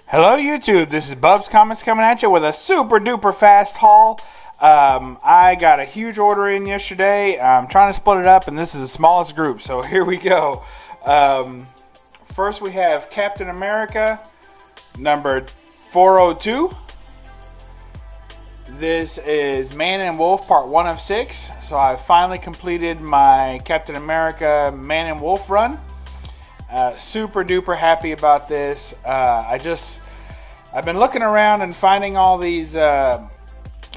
Hello YouTube, this is BUB'S Comics coming at you with a super duper fast haul. I got a huge order in yesterday. I'm trying to split it up and this is the smallest group, so here we go. First we have Captain America number 402. This is Man and Wolf part 1 of 6. So I finally completed my Captain America Man and Wolf run. Super duper happy about this. I've been looking around and finding all these Man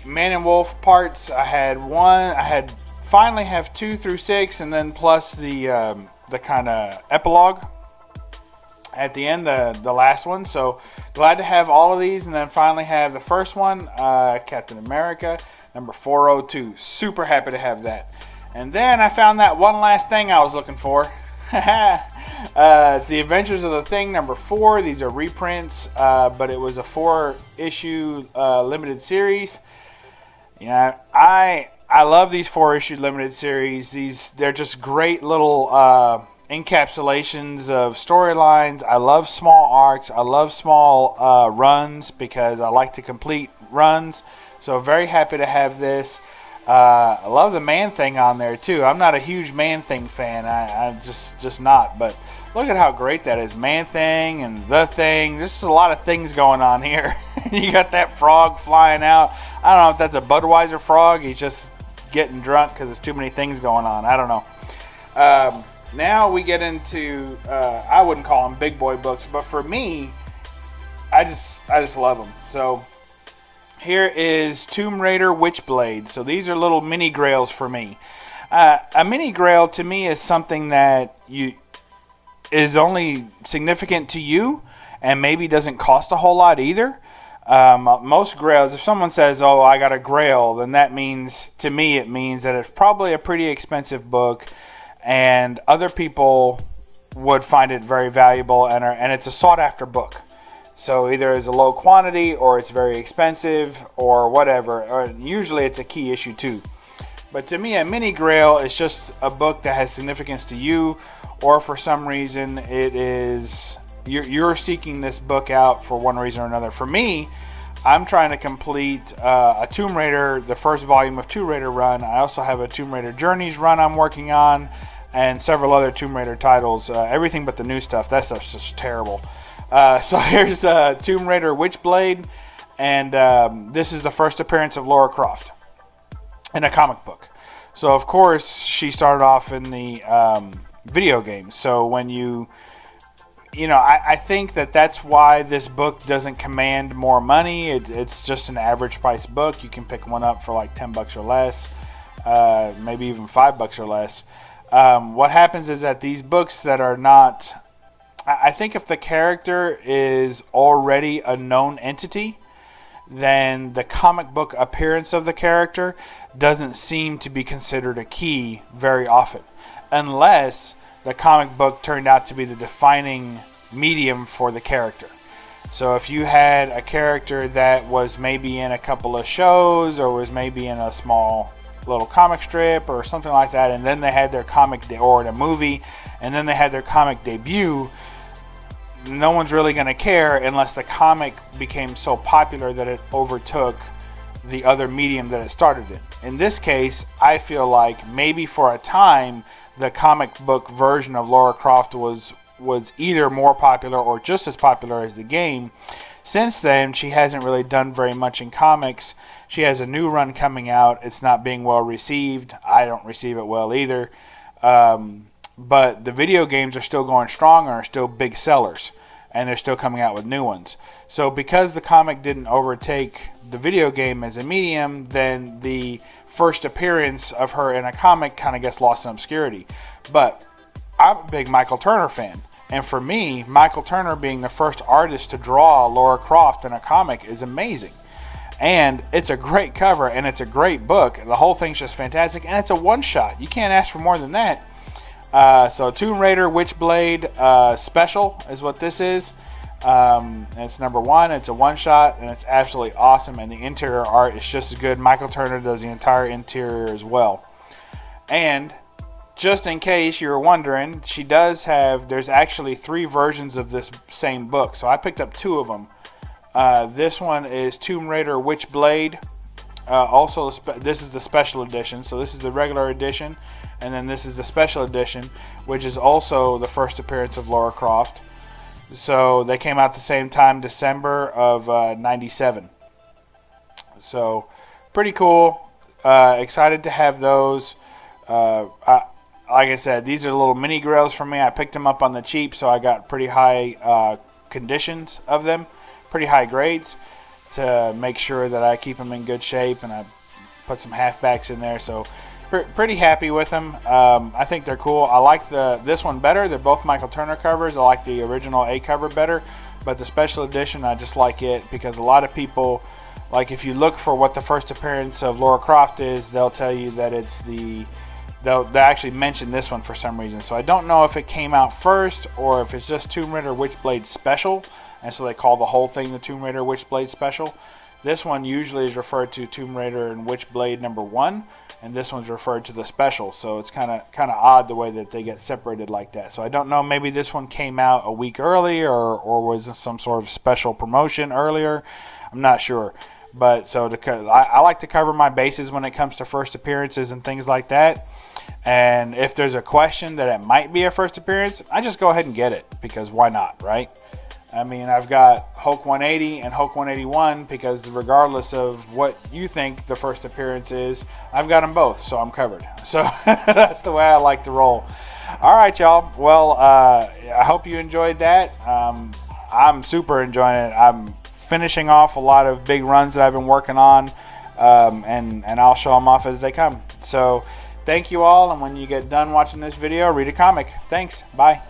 and Wolf parts. I finally have 2 through 6, and then plus the kind of epilogue at the end, the last one. So glad to have all of these, and then finally have the first one, Captain America number 402. Super happy to have that. And then I found that one last thing I was looking for. It's the Adventures of the Thing number 4. These are reprints, but it was a 4-issue limited series. Yeah, I love these 4-issue limited series. They're just great little encapsulations of storylines. I love small arcs. I love small runs because I like to complete runs. So very happy to have this. I love the Man-Thing on there too. I'm not a huge Man-Thing fan. I'm just not. But look at how great that is. Man-Thing and the Thing. There's a lot of things going on here. You got that frog flying out. I don't know if that's a Budweiser frog. He's just getting drunk because there's too many things going on. I don't know. Now we get into, I wouldn't call them big boy books, but for me, I just love them. So here is Tomb Raider Witchblade. So these are little mini grails for me. A mini grail to me is something that is only significant to you and maybe doesn't cost a whole lot either. Most grails, if someone says, oh, I got a grail, then that means, to me, it means that it's probably a pretty expensive book and other people would find it very valuable, and it's a sought after book. So either it's a low quantity or it's very expensive or whatever, or usually it's a key issue too. But to me, a mini grail is just a book that has significance to you, or for some reason it is you're seeking this book out for one reason or another. For me, I'm trying to complete a Tomb Raider, the first volume of Tomb Raider run. I also have a Tomb Raider Journeys run I'm working on, and several other Tomb Raider titles. Everything but the new stuff. That stuff's just terrible. So here's Tomb Raider Witchblade, and this is the first appearance of Lara Croft in a comic book. So of course she started off in the video game. So when I think that's why this book doesn't command more money. It's just an average price book. You can pick one up for like $10 or less, maybe even $5 or less. What happens is that these books that are not, I think if the character is already a known entity, then the comic book appearance of the character doesn't seem to be considered a key very often, unless the comic book turned out to be the defining medium for the character. So if you had a character that was maybe in a couple of shows or was maybe in a small little comic strip or something like that, and then they had their or in a movie, and then they had their comic debut, no one's really going to care unless the comic became so popular that it overtook the other medium that it started in. In this case, I feel like maybe for a time the comic book version of Lara Croft was either more popular or just as popular as the game. Since then, she hasn't really done very much in comics. She has a new run coming out. It's not being well received. I don't receive it well either. But the video games are still going strong and are still big sellers, and they're still coming out with new ones. So because the comic didn't overtake the video game as a medium, then the first appearance of her in a comic kind of gets lost in obscurity. But I'm a big Michael Turner fan, and for me, Michael Turner being the first artist to draw Lara Croft in a comic is amazing. And it's a great cover, and it's a great book. The whole thing's just fantastic, and it's a one-shot. You can't ask for more than that. So Tomb Raider Witchblade Special is what this is. It's number 1. It's a one-shot, and it's absolutely awesome, and the interior art is just as good. Michael Turner does the entire interior as well. And just in case you were wondering, she does have, there's actually 3 versions of this same book. So I picked up 2 of them. This one is Tomb Raider Witchblade. Also, this is the special edition. So this is the regular edition, and then this is the special edition, which is also the first appearance of Lara Croft. So they came out the same time, December of '97. So pretty cool. Excited to have those. Like I said, these are little mini grails for me. I picked them up on the cheap, so I got pretty high conditions of them, pretty high grades, to make sure that I keep them in good shape, and I put some halfbacks in there. So pretty happy with them. I think they're cool. I like this one better. They're both Michael Turner covers. I like the original A cover better, but the special edition, I just like it because a lot of people, like if you look for what the first appearance of Lara Croft is, they'll tell you that it's they'll actually mention this one for some reason. So I don't know if it came out first or if it's just Tomb Raider Witchblade Special, and so they call the whole thing the Tomb Raider Witchblade Special. This one usually is referred to Tomb Raider and Witchblade #1, and this one's referred to the Special. So it's kind of odd the way that they get separated like that. So I don't know, maybe this one came out a week early or was some sort of special promotion earlier. I'm not sure. But so I like to cover my bases when it comes to first appearances and things like that. And if there's a question that it might be a first appearance, I just go ahead and get it, because why not, right? I mean, I've got Hulk 180 and Hulk 181 because regardless of what you think the first appearance is, I've got them both, so I'm covered. So that's the way I like to roll. All right, y'all. Well, I hope you enjoyed that. I'm super enjoying it. I'm finishing off a lot of big runs that I've been working on, and I'll show them off as they come. So thank you all, and when you get done watching this video, read a comic. Thanks. Bye.